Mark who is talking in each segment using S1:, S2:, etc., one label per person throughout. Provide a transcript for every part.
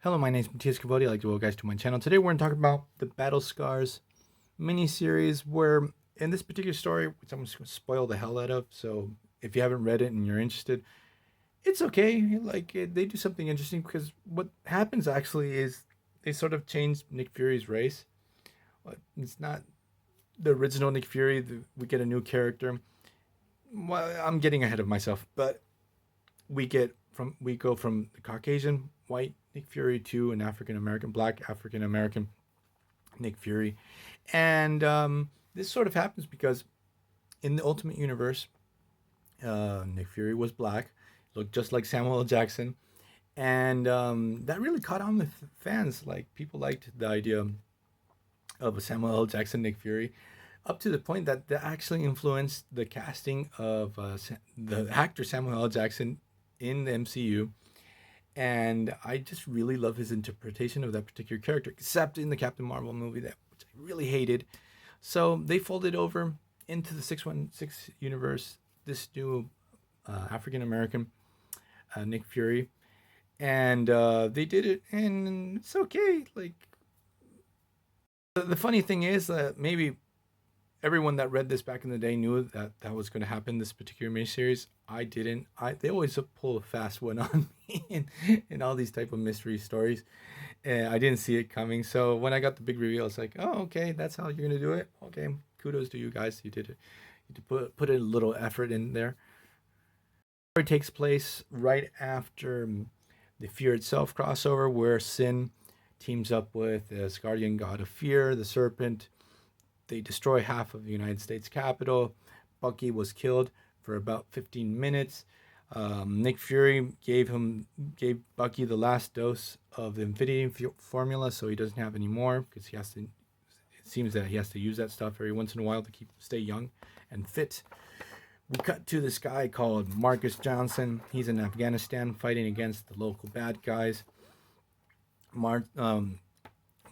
S1: Hello, my name is Matthias Cavodi. I'd like to welcome you guys to my channel. Today we're going to talk about the Battle Scars miniseries, where in this particular story, which I'm going to spoil the hell out of, so if you haven't read it and you're interested, it's okay. They do something interesting, because what happens actually is they sort of change Nick Fury's race. It's not the original Nick Fury. We get a new character. Well, I'm getting ahead of myself, but we go from the Caucasian white Nick Fury to an African American, black African American Nick Fury, and this sort of happens because in the Ultimate Universe, Nick Fury was black, looked just like Samuel L. Jackson, and that really caught on with fans. Like, people liked the idea of a Samuel L. Jackson Nick Fury, up to the point that that actually influenced the casting of the actor Samuel L. Jackson in the MCU. And I just really love his interpretation of that particular character, except in the Captain Marvel movie, which I really hated. So they folded over into the 616 universe this new African American Nick Fury, and they did it, and it's okay. Like, the funny thing is that maybe everyone that read this back in the day knew that that was going to happen, this particular miniseries. I didn't. They always pull a fast one on me in all these type of mystery stories, and I didn't see it coming. So when I got the big reveal, it's like, oh, okay, that's how you're gonna do it. Okay, kudos to you guys. You did it. You put a little effort in there. The story takes place right after the Fear Itself crossover, where Sin teams up with the Asgardian god of fear, the Serpent. They destroy half of the United States Capitol. Bucky was killed for about 15 minutes. Nick Fury gave Bucky the last dose of the Infinity Formula, so he doesn't have any more, because he has to. It seems that he has to use that stuff every once in a while to stay young and fit. We cut to this guy called Marcus Johnson. He's in Afghanistan fighting against the local bad guys.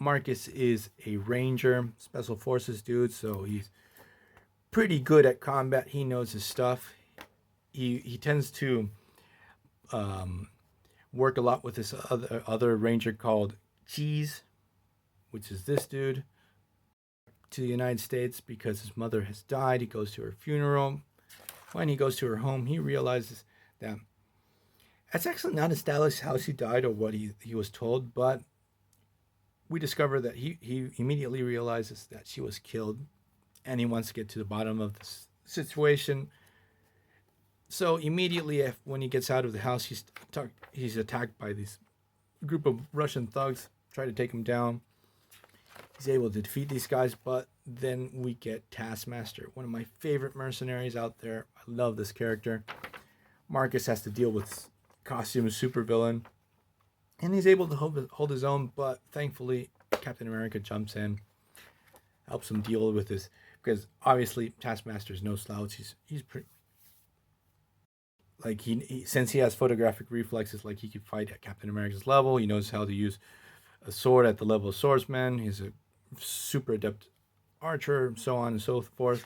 S1: Marcus is a ranger, special forces dude, so he's pretty good at combat. He knows his stuff. He tends to work a lot with this other ranger called Cheese, which is this dude, to the United States because his mother has died. He goes to her funeral. When he goes to her home, he realizes that it's actually not established how she died or what he was told, but we discover that he immediately realizes that she was killed, and he wants to get to the bottom of this situation. So immediately, when he gets out of the house, he's attacked by this group of Russian thugs, try to take him down. He's able to defeat these guys, but then we get Taskmaster, one of my favorite mercenaries out there. I love this character. Marcus has to deal with costume supervillain, and he's able to hold his own, but thankfully Captain America jumps in, helps him deal with this, because obviously Taskmaster's no slouch. He's pretty, like, since he has photographic reflexes, like, he could fight at Captain America's level. He knows how to use a sword at the level of swordsman. He's a super adept archer, so on and so forth.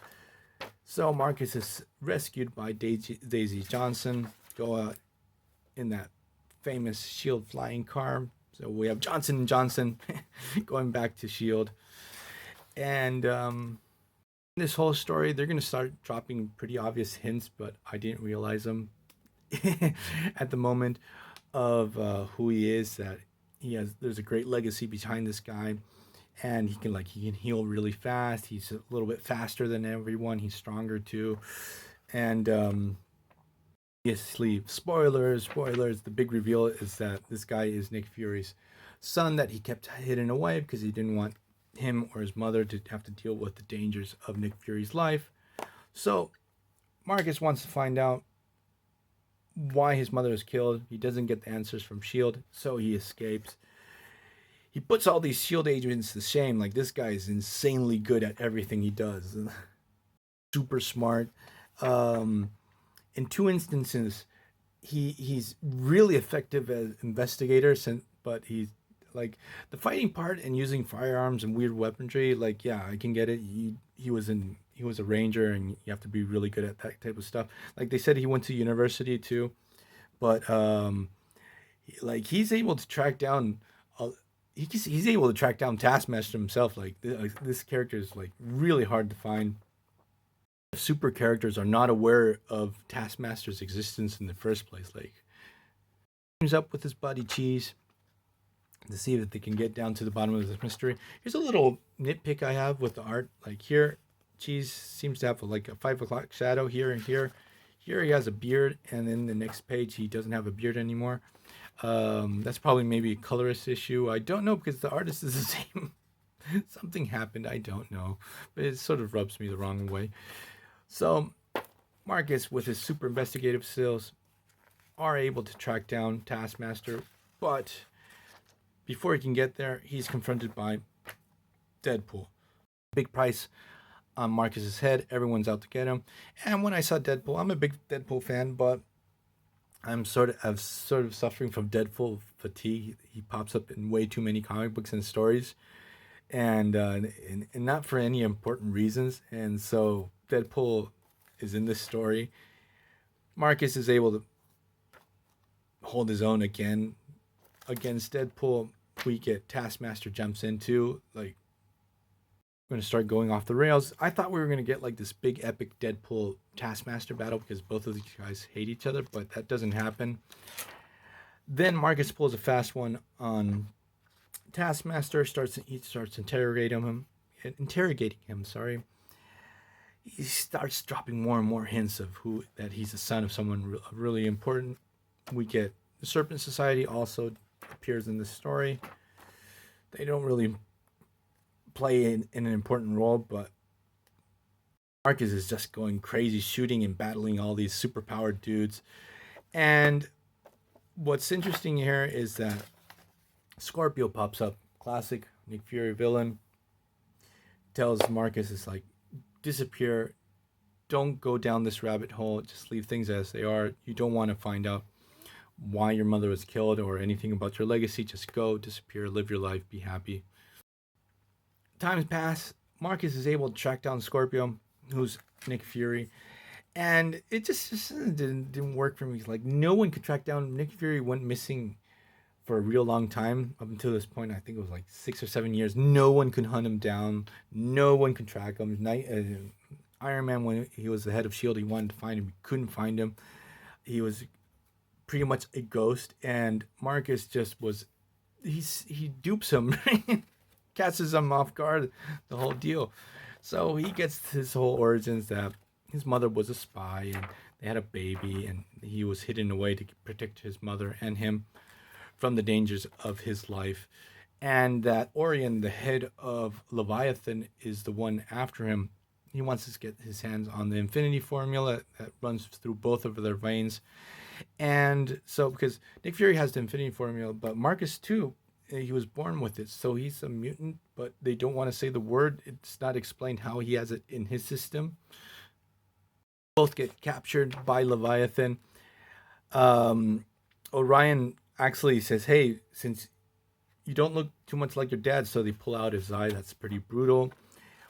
S1: So Marcus is rescued by Daisy Johnson, go out in that famous SHIELD flying car. So we have Johnson & Johnson going back to SHIELD. And this whole story, they're going to start dropping pretty obvious hints, but I didn't realize them at the moment, of who he is, that there's a great legacy behind this guy, and he can heal really fast. He's a little bit faster than everyone. He's stronger too. And obviously, spoilers, the big reveal is that this guy is Nick Fury's son, that he kept hidden away because he didn't want him or his mother to have to deal with the dangers of Nick Fury's life. So Marcus wants to find out why his mother is killed. He doesn't get the answers from SHIELD, so he escapes. He puts all these SHIELD agents to shame. Like, this guy is insanely good at everything he does. Super smart. In two instances, he's really effective as investigator, but he's like, the fighting part and using firearms and weird weaponry, like, yeah, I can get it. He was a ranger, and you have to be really good at that type of stuff. Like, they said he went to university too, but like, he's able to track down he's able to track down Taskmaster himself. Like this character is like really hard to find. Super characters are not aware of Taskmaster's existence in the first place. Like, teams up with his buddy Cheese to see if they can get down to the bottom of this mystery. Here's a little nitpick I have with the art. Like here, Cheese seems to have like a 5 o'clock shadow here and here. Here he has a beard, and then the next page he doesn't have a beard anymore. That's probably maybe a colorist issue. I don't know because the artist is the same. Something happened. I don't know, but it sort of rubs me the wrong way. So Marcus, with his super investigative skills, are able to track down Taskmaster, but before he can get there, he's confronted by Deadpool. Big price on Marcus's head. Everyone's out to get him. And when I saw Deadpool, I'm a big Deadpool fan, but I'm sort of suffering from Deadpool fatigue. He pops up in way too many comic books and stories, and not for any important reasons. And so Deadpool is in this story. Marcus is able to hold his own again against Deadpool. We get Taskmaster jumps into like we're gonna start going off the rails. I thought we were gonna get like this big epic Deadpool Taskmaster battle because both of these guys hate each other, but that doesn't happen. Then Marcus pulls a fast one on Taskmaster. He starts interrogating him. Sorry. He starts dropping more and more hints of that he's the son of someone really important. We get the Serpent Society also appears in this story. They don't really play in an important role, but Marcus is just going crazy, shooting and battling all these superpowered dudes. And what's interesting here is that Scorpio pops up. Classic Nick Fury villain. Tells Marcus, it's like, disappear. Don't go down this rabbit hole. Just leave things as they are. You don't want to find out why your mother was killed or anything about your legacy. Just go, disappear, live your life, be happy. Times pass. Marcus is able to track down Scorpio, who's Nick Fury. And it just didn't work for me. Like, no one could track down. Nick Fury went missing for a real long time. Up until this point, I think it was like 6 or 7 years. No one could hunt him down. No one could track him. Iron Man, when he was the head of S.H.I.E.L.D., he wanted to find him. He couldn't find him. He was pretty much a ghost. And Marcus just was... He dupes him. Catches him off guard. The whole deal. So he gets his whole origins that his mother was a spy. And they had a baby. And he was hidden away to protect his mother and him from the dangers of his life. And that Orion, the head of Leviathan, is the one after him. He wants to get his hands on the Infinity Formula that runs through both of their veins. And so, because Nick Fury has the Infinity Formula, but Marcus too, he was born with it. So he's a mutant, but they don't want to say the word. It's not explained how he has it in his system. Both get captured by Leviathan. Orion actually says, hey, since you don't look too much like your dad, so they pull out his eye. That's pretty brutal.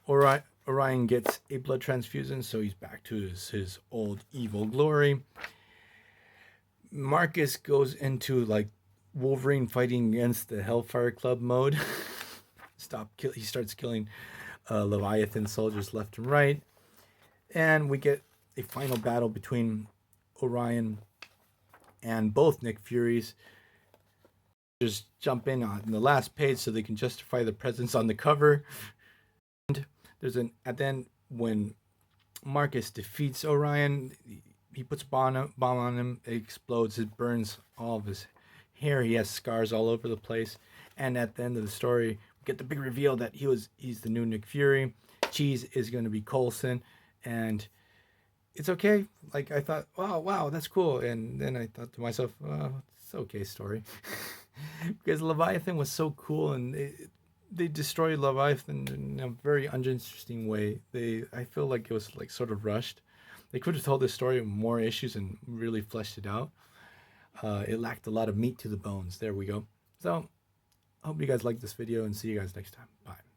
S1: Orion gets a blood transfusion, so he's back to his old evil glory. Marcus goes into like Wolverine fighting against the Hellfire Club mode. He starts killing Leviathan soldiers left and right. And we get a final battle between Orion and both Nick Furies. Just jump in on the last page so they can justify their presence on the cover. And at the end, when Marcus defeats Orion, he puts a bomb on him. It explodes. It burns all of his hair. He has scars all over the place. And at the end of the story, we get the big reveal that he's the new Nick Fury. Cheese is going to be Coulson, and it's okay. Like, I thought, wow, that's cool. And then I thought to myself, it's okay story. Because Leviathan was so cool, and they destroyed Leviathan in a very uninteresting way. I feel like it was like sort of rushed. They could have told this story with more issues and really fleshed it out. It lacked a lot of meat to the bones. There we go. So, I hope you guys liked this video, and see you guys next time. Bye.